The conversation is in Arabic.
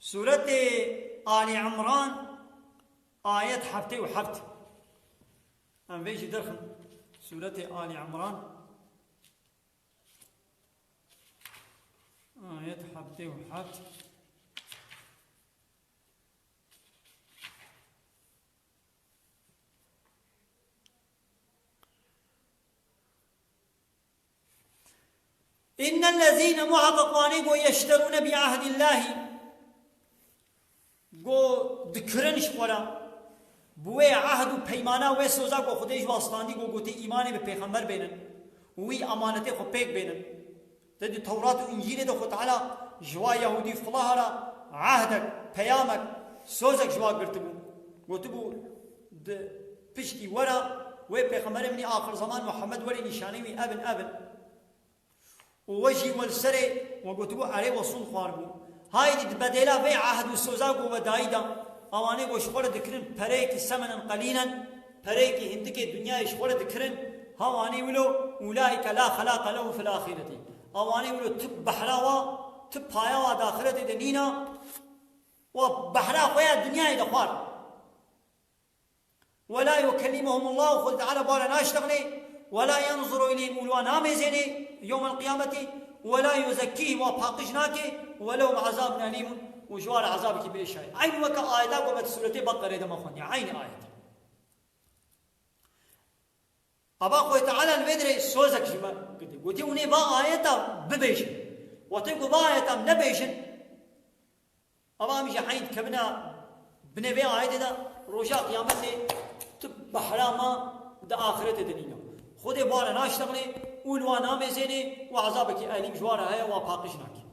سورة آل عمران آيات حبتي وحبت أم بيجي درخم سورة آل عمران آيات حبتي وحبت إن الذين محققان يشترون بعهد الله دكرنش خورا بوی عهد و پیمانه و سوزا کو خودش واسطاندی کو گوتی ایمان به پیغمبر بینن وی امانت خو پیک بینن تدی تورات و انجیل دو خود تعالی جوا یهودی فلاهرا عهدك پیامك سوزك جوا گرتبو گوتبو د پشتی ورا و پیغمبر من آخر زمان محمد ولی نشانی وی ابن ووجي والسري وقتبو عليه وصول خاربو هاي دي بديلا في عهد وسوزاق ودايدا اواني وشغل ذكرن بريك ثمنا قليلا بريك هندك الدنيا شغل ذكرن هواني ولو اولئك لا خلاق له في الاخره اواني ولو تب بحراوا تب هايا داخله دنينا وبحرا خويا الدنيا دخار ولا يكلمهم الله خذ تعالى بارا ناشتغني ولا ينظر اليهم ولوانا ميزيني يوم القيامة ولا يزكيهم وباقشناك ولهم عذاب أليم وجوار عذابك بإشارة عين وكا آيات وبت سورة بقرة دم أخواني عين آيات أبا خوي تعالى الفدر سوزك شما قلت وني با آياتا ببيشن وتيقو با آياتا نبيشن أبا مش حين كبنا بنبي آيات دا روشا قيامتي تبحراما دا آخرت دنينا خود بارا ناشتغني ولوانا مزيني وعذابك أليم جوارها هي وباقشناك